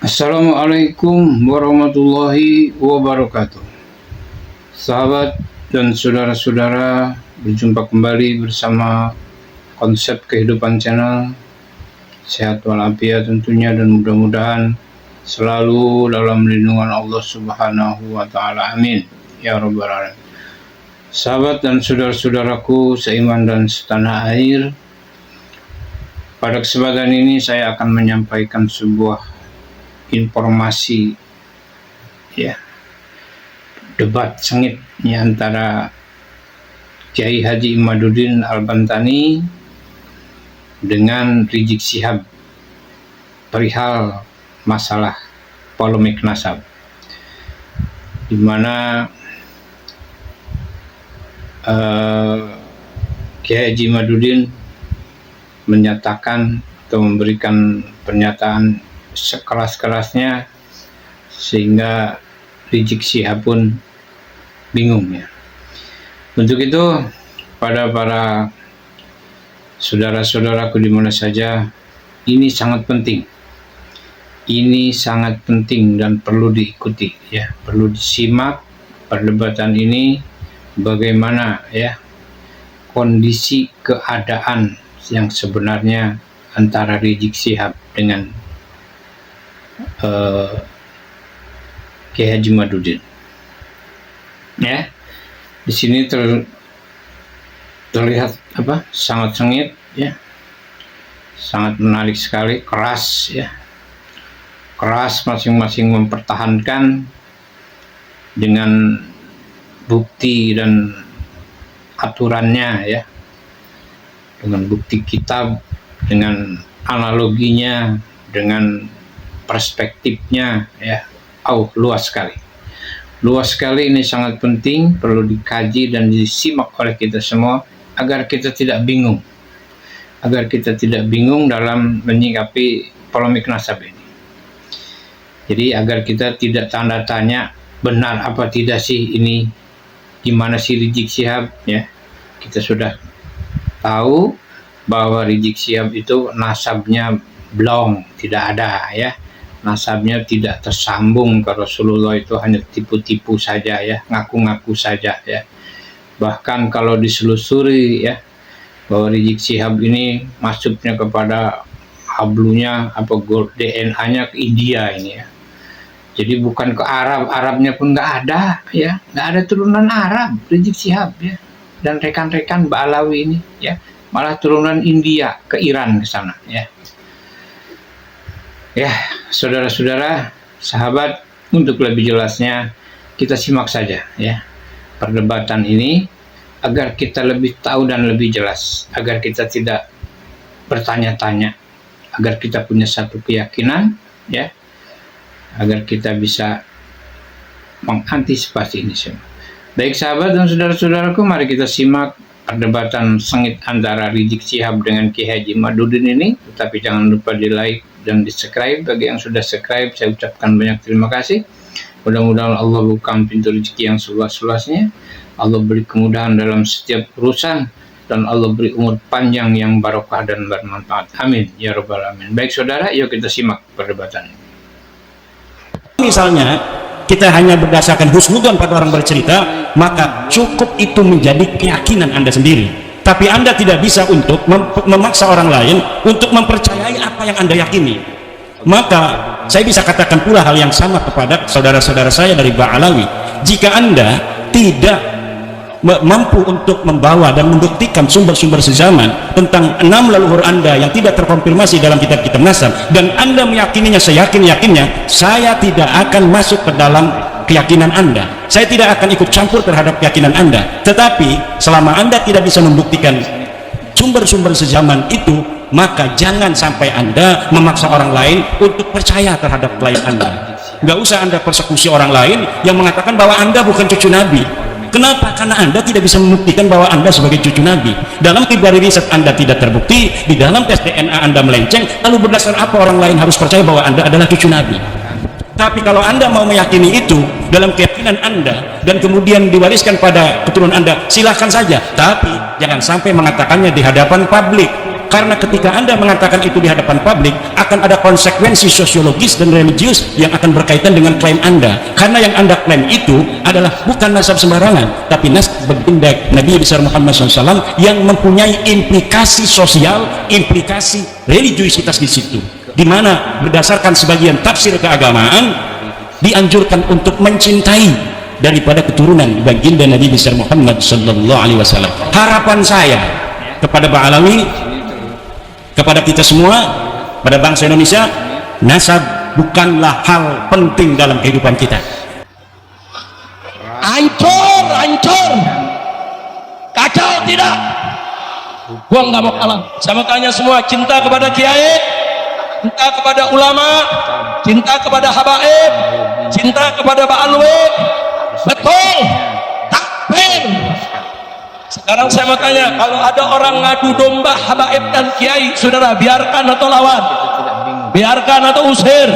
Assalamualaikum warahmatullahi wabarakatuh. Sahabat dan saudara-saudara, berjumpa kembali bersama Konsep Kehidupan Channel. Sehat walafiat tentunya, dan mudah-mudahan selalu dalam lindungan Allah Subhanahu wa Ta'ala. Amin ya rabbal alamin. Sahabat dan saudara-saudaraku seiman dan setanah air, pada kesempatan ini saya akan menyampaikan sebuah informasi, ya, debat sengit antara Kiai Haji Imaduddin Al-Bantani dengan Rizik Syihab perihal masalah polemik nasab, di mana Kiai Haji Imaduddin menyatakan atau memberikan pernyataan sekeras-kerasnya sehingga Rizik Syihab pun bingung, ya. Untuk itu, pada para saudara-saudaraku di mana saja, ini sangat penting. Ini sangat penting dan perlu diikuti, ya. Perlu disimak perdebatan ini, bagaimana, ya, kondisi keadaan yang sebenarnya antara Rizik Syihab dengan Kiai Haji Imaduddin. Ya, di sini terlihat sangat sengit, ya, sangat menarik sekali, keras, ya, keras masing-masing mempertahankan dengan bukti dan aturannya, ya, dengan bukti kitab, dengan analoginya, dengan perspektifnya, ya. Luas sekali. Luas sekali, ini sangat penting, perlu dikaji dan disimak oleh kita semua agar kita tidak bingung. Agar kita tidak bingung dalam menyikapi polemik nasab ini. Jadi agar kita tidak tanda tanya benar apa tidak sih ini, gimana sih Rizik Syihab, ya. Kita sudah tahu bahwa Rizik Syihab itu nasabnya blong, tidak ada, ya. Nasabnya tidak tersambung ke Rasulullah, itu hanya tipu-tipu saja, ya, ngaku-ngaku saja, ya. Bahkan kalau diselusuri, ya, bahwa Rizik Syihab ini masuknya kepada hablunya DNA-nya ke India ini, ya. Jadi bukan ke Arab, Arabnya pun nggak ada, ya, nggak ada turunan Arab Rizik Syihab, ya, dan rekan-rekan Ba'alawi ini, ya, malah turunan India ke Iran ke sana, ya. Ya, saudara-saudara, sahabat, untuk lebih jelasnya kita simak saja, ya, perdebatan ini agar kita lebih tahu dan lebih jelas, agar kita tidak bertanya-tanya, agar kita punya satu keyakinan, ya, agar kita bisa mengantisipasi ini semua. Baik sahabat dan saudara-saudaraku, mari kita simak perdebatan sengit antara Rizik Syihab dengan Kiai Haji Imaduddin ini. Tetapi jangan lupa di like dan di subscribe. Bagi yang sudah subscribe, saya ucapkan banyak terima kasih. Mudah-mudahan Allah buka pintu rezeki yang seluas-luasnya, Allah beri kemudahan dalam setiap urusan, dan Allah beri umur panjang yang barokah dan bermanfaat. Amin ya rabbal alamin. Baik saudara, yuk kita simak perdebatan ini. Misalnya kita hanya berdasarkan husnudzon pada orang bercerita, maka cukup itu menjadi keyakinan Anda sendiri. Tapi Anda tidak bisa untuk memaksa orang lain untuk mempercayai apa yang Anda yakini. Maka saya bisa katakan pula hal yang sama kepada saudara-saudara saya dari Ba'alawi. Jika Anda tidak mampu untuk membawa dan membuktikan sumber-sumber sezaman tentang 6 leluhur Anda yang tidak terkonfirmasi dalam kitab-kitab nasab, dan Anda meyakininya seyakin-yakinnya, saya tidak akan masuk ke dalam keyakinan Anda. Saya tidak akan ikut campur terhadap keyakinan Anda. Tetapi selama Anda tidak bisa membuktikan sumber-sumber sezaman itu, maka jangan sampai Anda memaksa orang lain untuk percaya terhadap klien Anda. Nggak usah Anda persekusi orang lain yang mengatakan bahwa Anda bukan cucu Nabi. Kenapa? Karena Anda tidak bisa membuktikan bahwa Anda sebagai cucu Nabi. Dalam pribadi riset Anda tidak terbukti, di dalam tes DNA Anda melenceng, lalu berdasar apa orang lain harus percaya bahwa Anda adalah cucu Nabi? Tapi kalau Anda mau meyakini itu dalam keyakinan Anda dan kemudian diwariskan pada keturunan Anda, silahkan saja. Tapi jangan sampai mengatakannya di hadapan publik. karena ketika Anda mengatakan itu di hadapan publik akan ada konsekuensi sosiologis dan religius yang akan berkaitan dengan klaim Anda, karena yang Anda klaim itu adalah bukan nasab sembarangan tapi nasab baginda Nabi besar Muhammad SAW yang mempunyai implikasi sosial, implikasi religiusitas di situ, di mana berdasarkan sebagian tafsir keagamaan dianjurkan untuk mencintai daripada keturunan baginda Nabi besar Muhammad sallallahu alaihi wasallam. Harapan saya kepada Pak Alawi, kepada kita semua, pada bangsa Indonesia, nasab bukanlah hal penting dalam kehidupan kita. Hancur, hancur, kacau tidak? Gua nggak mau kalah. Saya mau tanya semua, cinta kepada kiai, cinta kepada ulama, cinta kepada habaib, cinta kepada Pak Alwi, betul? Takbir. Sekarang saya mau tanya, kalau ada orang ngadu domba habaib dan kiai, saudara biarkan atau lawan? Biarkan atau usir?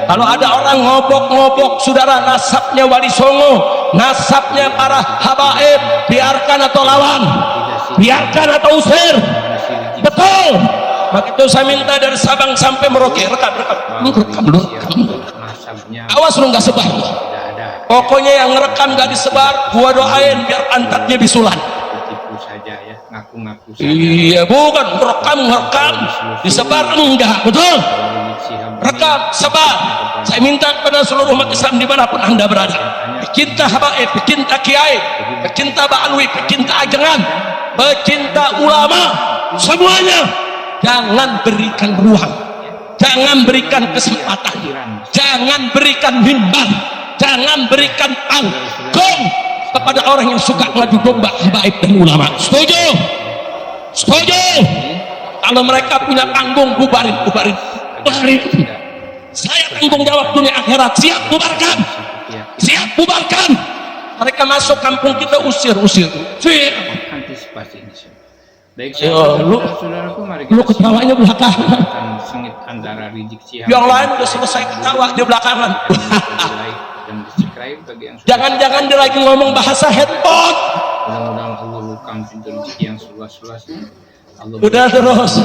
Kalau ada orang ngobok-ngobok saudara nasabnya Wali Songo, nasabnya para habaib, biarkan atau lawan? Biarkan atau usir? Betul? Maka itu saya minta dari Sabang sampai Merauke, rekam. Awas lu nggak sebar. Pokoknya yang ngerekam nggak disebar, gua doain biar pantatnya bisulan. Saja ya, ngaku-ngaku saja. Iya, bukan rekam disebar enggak, betul? Rekam, sebar. Saya minta kepada seluruh umat Islam dimanapun Anda berada, pecinta habaib, pecinta kiai, pecinta ba'alwi, pecinta ajengan, pecinta ulama, semuanya jangan berikan ruang, jangan berikan kesempatan, jangan berikan mimbar, jangan berikan panggung kepada orang yang suka ngadu domba habaib dan ulama. Setuju? Setuju? Kalau mereka punya panggung, bubarin. Saya tanggung jawab dunia akhirat, siap bubarkan, siap bubarkan. Mereka masuk kampung kita, usir. Antisipasi ini. Baik, saudaraku, mari kita ketawanya belakangan. Sengit antara Rizik Syihab. Yang lain udah selesai ketawa di belakangan. Jangan-jangan dia lagi ngomong bahasa handphone. Mudah-mudahan Allah bukan pintu rezeki yang seluas-luasnya. Udah terus.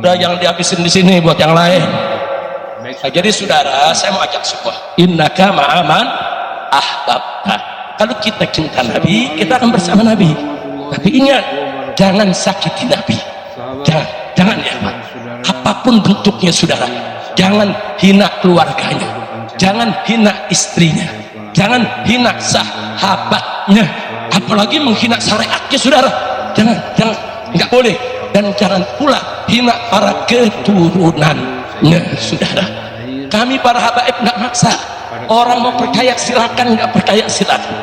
Udah jangan dihabisin di sini buat yang lain. Nah, jadi saudara, saya mau ajak semua. Innaka ma'aman ahbabta. Kalau kita cinta Nabi, kita akan bersama Nabi. Tapi ingat, jangan sakiti Nabi. Jangan ya, Pak. Apapun bentuknya saudara. Jangan hina keluarganya, jangan hina istrinya, jangan hina sahabatnya, apalagi menghina syariatnya saudara. Jangan, nggak boleh. Dan jangan pula hina para keturunannya saudara. Kami para habaib nggak maksa. Orang mau percaya silakan, nggak percaya silakan.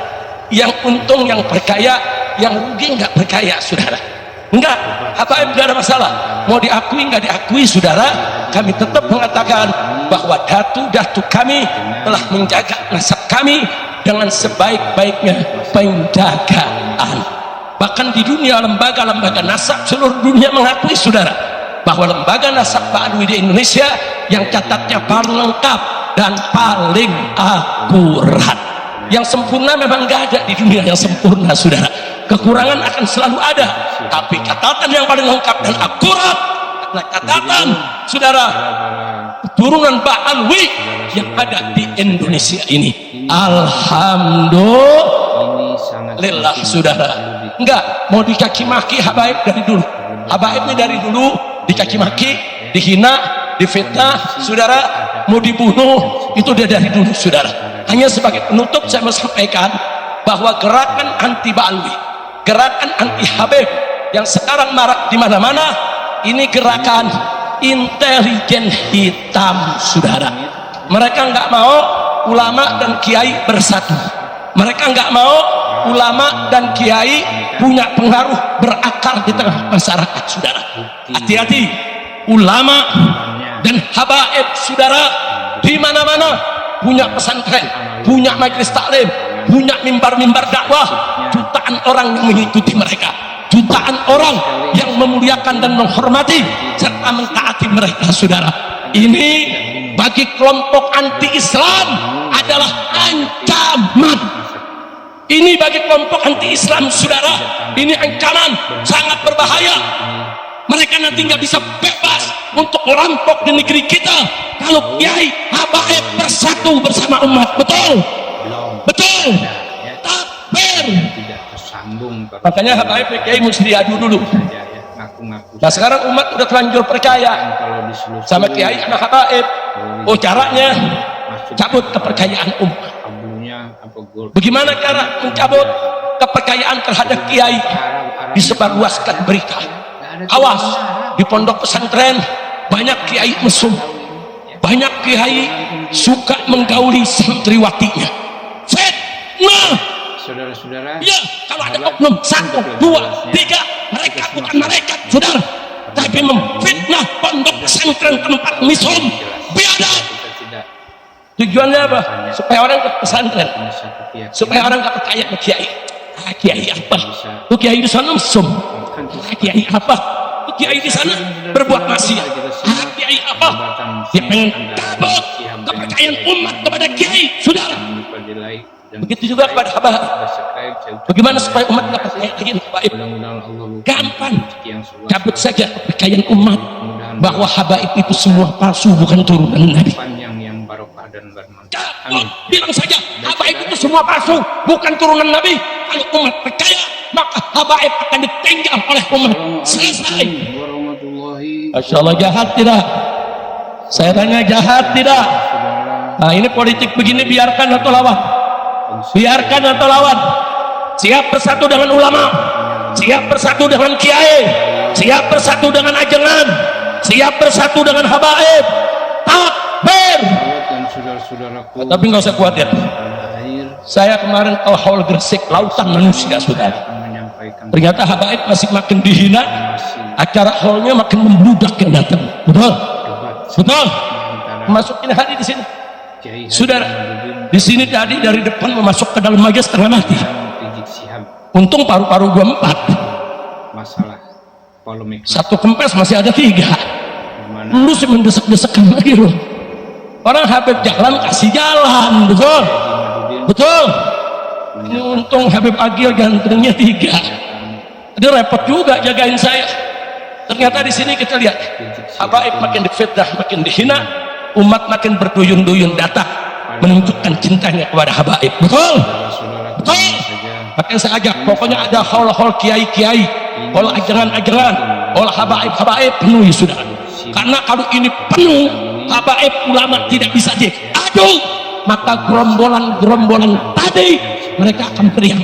Yang untung yang percaya, yang rugi nggak percaya saudara. Enggak, habaib nggak ada masalah. Mau diakui nggak diakui saudara, kami tetap mengatakan bahwa datu kami telah menjaga nasab kami dengan sebaik-baiknya penjagaan. Bahkan di dunia lembaga-lembaga nasab seluruh dunia mengakui saudara bahwa lembaga nasab Ba'alwi di Indonesia yang catatnya paling lengkap dan paling akurat. Yang sempurna memang nggak ada di dunia yang sempurna saudara. Kekurangan akan selalu ada, tapi catatan yang paling lengkap dan akurat adalah catatan saudara keturunan Ba'alwi yang ada di Indonesia ini. Alhamdulillah saudara. Enggak mau dicaci maki habaib dari dulu. Habaib ini dari dulu dicaci maki, dihina, difitnah saudara, mau dibunuh, itu dia dari dulu saudara. Hanya sebagai penutup saya mau sampaikan bahwa gerakan anti Ba'alwi, gerakan anti habib yang sekarang marak di mana-mana, ini gerakan intelijen hitam saudara. Mereka nggak mau ulama dan kiai bersatu. Mereka nggak mau ulama dan kiai punya pengaruh berakar di tengah masyarakat saudara. Hati-hati, ulama dan habaib saudara di mana-mana punya pesantren, punya majelis taklim, punya mimbar-mimbar dakwah. Jutaan orang yang mengikuti mereka, jutaan orang yang memuliakan dan menghormati serta mentaati mereka saudara. Ini bagi kelompok anti Islam adalah ancaman. Ini bagi kelompok anti-Islam, saudara. Ini ancaman sangat berbahaya. Mereka nanti nggak bisa bebas untuk merampok di negeri kita kalau kiai habaib bersatu bersama umat. Betul, betul. Takbir. Tidak tersambung. Makanya habaib kiai mesti diadu dulu. Ya, ngaku-ngaku. Nah sekarang umat udah terlanjur percaya Kalau diselusuri sama kiai anak habaib. Oh caranya cabut kepercayaan umat. abunya apa gol. Bagaimana cara mencabut kepercayaan terhadap kiai? Disebarluaskan berita. Awas, di pondok pesantren banyak kiai mesum, banyak kiai suka menggauli santriwatinya. Fitnah. Saudara-saudara, Ya, kalau ada oknum 1, 2, 3, mereka bukan malaikat, saudara, tapi memfitnah pondok pesantren tempat mesum. Biadab. Tujuannya apa? Supaya orang ke pesantren, supaya orang gak percaya ke kiai. Ah, kiai apa? Tuh kiai di sana mesum. Ah, kiai apa? Tuh kiai di sana berbuat maksiat. Ah, kiai apa? Dia pengen cabut kepercayaan umat kepada kiai, saudara. Begitu juga kepada habaib. Bagaimana supaya umat gak percaya lagi habaib? Gampang, cabut saja kepercayaan umat bahwa habaib itu semua palsu, bukan turunan Nabi. Bilang saja habaib itu semua palsu, bukan turunan Nabi. Kalau umat percaya, maka habaib akan ditinggal oleh umat. Selesai. Masya Allah, jahat tidak? Saya tanya, jahat tidak? Nah ini politik begini, biarkan atau lawan? Biarkan atau lawan? Siap bersatu dengan ulama, siap bersatu dengan kiai, siap bersatu dengan ajengan, siap bersatu dengan habaib. Takbir. Tapi nggak usah khawatir, saya kemarin ke Hall Gresik, lautan manusia, saudara. Ternyata habaib masih makin dihina, acara hallnya makin membludak yang datang. Betul, betul. Masukin hari di sini, saudara. Di sini tadi dari depan memasuk ke dalam aja setengah mati. Untung paru-paru gua 4. Masalah polemik. Satu kempes masih ada 3. Lu sih mendesak-desakan lagi lu. Orang Habib jalan kasih jalan, betul, betul. Ini untung Habib Agil gantengnya 3. Dia repot juga jagain saya. Ternyata di sini kita lihat, habaib makin difitnah, makin dihina, umat makin berduyun-duyun datang menunjukkan cintanya kepada habaib. Betul, betul. Makanya saya ajak, pokoknya ada hall-hall kiai-kiai, hall ajangan-ajangan, hall habaib-habaib penuhi, sudah. Karena kalau ini penuh, habaib ulama tidak bisa diadu, maka gerombolan-gerombolan tadi mereka akan beriang,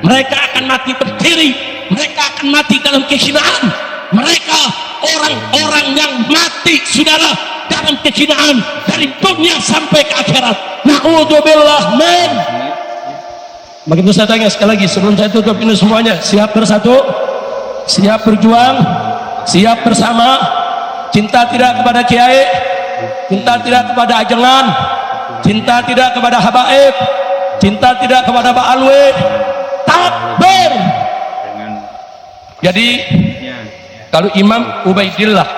mereka akan mati berdiri, mereka akan mati dalam kehinaan. Mereka orang-orang yang mati, saudara, dalam kehinaan dari dunia sampai ke akhirat. Na'udzubillah min. Begitu saya tanya sekali lagi sebelum saya tutup ini semuanya, siap bersatu, siap berjuang, siap bersama, cinta tidak kepada kiai, cinta tidak kepada ajengan, cinta tidak kepada habaib, cinta tidak kepada ba'alwi. Takbir. Jadi kalau Imam Ubaidillah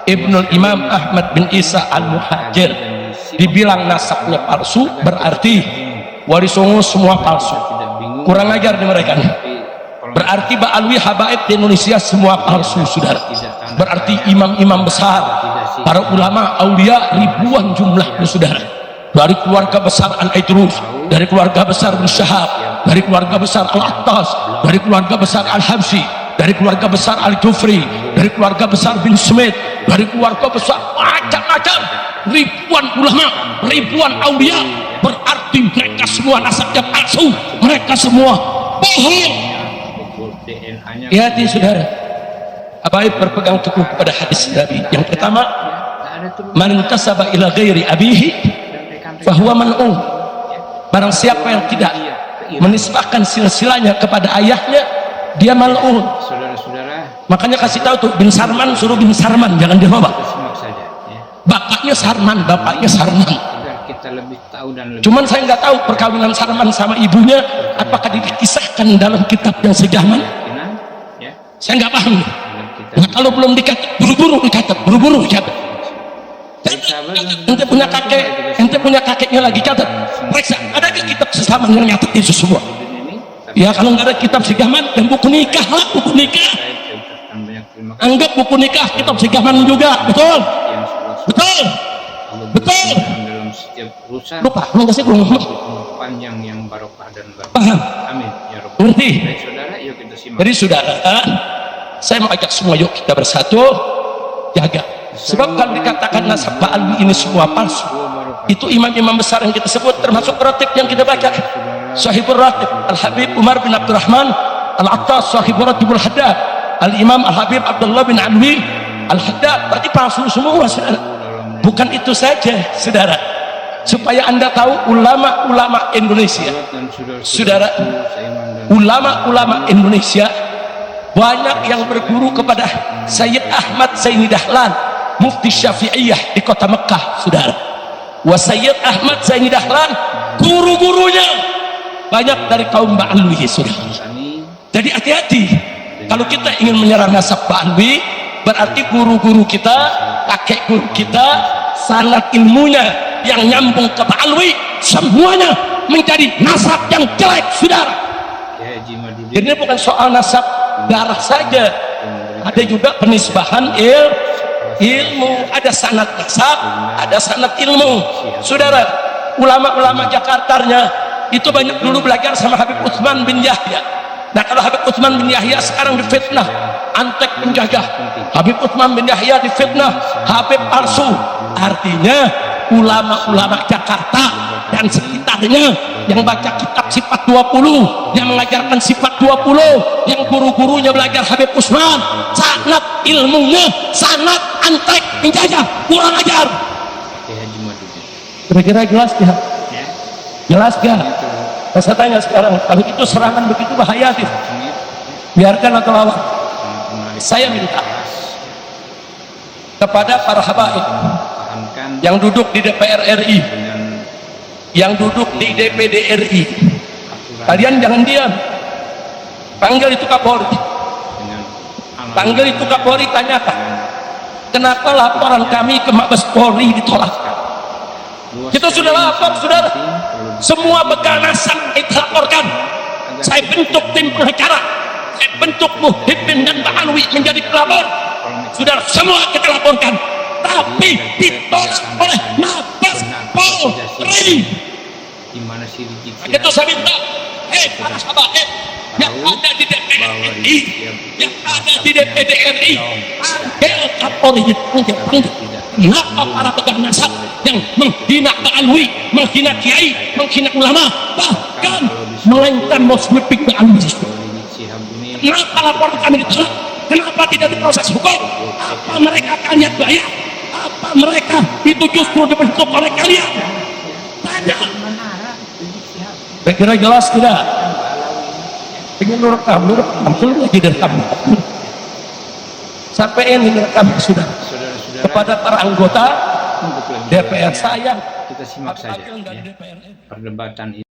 Ibnul Imam Ahmad bin Isa Al-Muhajir dibilang nasabnya palsu, berarti Warisongo semua palsu. Kurang ajar di mereka. Berarti ba'alwi habaib di Indonesia semua palsu, saudara. Berarti imam-imam besar, para ulama aulia ribuan jumlahnya, saudara. Dari keluarga besar Al-Aidrus, dari keluarga besar bin Syahab, dari keluarga besar Al-Attas, dari keluarga besar Al-Habsyi, dari keluarga besar Al-Jufri, dari keluarga besar bin Smith, dari keluarga besar macam-macam, ribuan ulama, ribuan aulia. Berarti mereka semua nasabnya palsu, mereka semua bohong. Hati saudara, habaib berpegang teguh pada hadis Nabi. Yang pertama, man intasaba ila ghairi abihi fahuwa man'un. Barang siapa yang tidak menisbahkan silsilahnya kepada ayahnya, dia mal'un. Makanya kasih tahu tuh, bin Sarman suruh bin Sarman, jangan dirubah. Bapaknya Sarman, bapaknya Sarman. Kita lebih tahu dan lebih. Cuman saya nggak tahu perkawinan Sarman sama ibunya apakah dikisahkan dalam kitab yang sejaman. Saya nggak paham. Nah, kalau belum dicatat, buru-buru dicatat, buru-buru dicatat. Ente punya kakek, ente punya kakeknya lagi catat. Periksa, ada nggak kitab sesaman yang nyatet itu semua? Ya kalau nggak ada kitab sigaman dan buku nikah lah, buku nikah. Saya ucapkan banyak terima kasih Anggap buku nikah kitab sigaman juga, betul? yang sudah Betul? Allah Betul. berikan dalam setiap urusan. Lupa, nggak sih ngomong. Umur panjang yang barokah dan barakah. Paham? Amin ya Rabbal. Ngerti? Baik saudara, yuk kita simak. Jadi saudara, saya mau ajak semua yuk kita bersatu jaga. Sebab kalau dikatakan nasab Pak Alwi ini semua palsu, itu imam-imam besar yang kita sebut termasuk ratib yang kita baca. Sahibul Ratib Al-Habib Umar bin Abdurrahman Al-Attas, Sahibul Ratibul Haddad, Al-Imam Al-Habib Abdullah bin Alwi Al-Haddad, berarti palsu semua saudara. Bukan itu saja saudara, supaya anda tahu ulama-ulama Indonesia, saudara, ulama-ulama Indonesia banyak yang berguru kepada Sayyid Ahmad Zaini Dahlan, Mufti Syafi'iyah di kota Mekah saudara. Wa Sayyid Ahmad Zaini Dahlan guru-gurunya banyak dari kaum Ba'alwi saudara. Jadi hati-hati kalau kita ingin menyerang nasab Ba'alwi, berarti guru-guru kita, kakek guru kita, sanad ilmunya yang nyambung ke Ba'alwi semuanya menjadi nasab yang jelek saudara. Jadi ini bukan soal nasab darah saja, ada juga penisbahan ilmu, ada sanad nasab, ada sanad ilmu saudara. Ulama-ulama Jakartanya itu banyak dulu belajar sama Habib Utsman bin Yahya. Nah kalau Habib Utsman bin Yahya sekarang difitnah Antek penjajah, Habib Utsman bin Yahya difitnah Habib palsu. Artinya ulama-ulama Jakarta dan sekitarnya yang baca kitab sifat 20, yang mengajarkan sifat 20, yang guru-gurunya belajar Habib Utsman, sanad ilmunya sanad Antek penjajah, kurang ajar. Kira-kira jelas ya? Jelas gak? Saya tanya sekarang, kalau itu serangan begitu bahaya sih, biarkan atau lawan? Saya minta kepada para habaib yang duduk di DPR RI, yang duduk di DPD RI, kalian jangan diam, panggil itu Kapolri, panggil itu Kapolri, tanyakan kenapa laporan kami ke Mabes Polri ditolak. Kita sudah lapor saudara, semua bekal nasab kita laporkan. Saya bentuk tim pengacara, saya bentuk Muhyiddin dan Ba'alwi menjadi pelapor, saudara, semua kita laporkan, tapi ditolak oleh Mabes Polri. Itu saya minta, para sahabat yang ada di DPR RI, yang ada di DPD RI, panggil Kapolri, panggil. Kenapa para pegang nasab yang menghina Ba'alwi, menghina kiai, menghina ulama, bahkan melainkan mau sweeping Ba'alwi? Kenapa laporan kami ditolak? Kenapa tidak diproses hukum? Apa mereka kalian bayar? Apa mereka itu justru dibentuk oleh kalian? Tanya. Kira-kira jelas tidak? Ingin direkam, belum lagi direkam. Sampai ini direkam sudah. Kepada para anggota DPR saya, kita simak saja ya, perdebatan ini.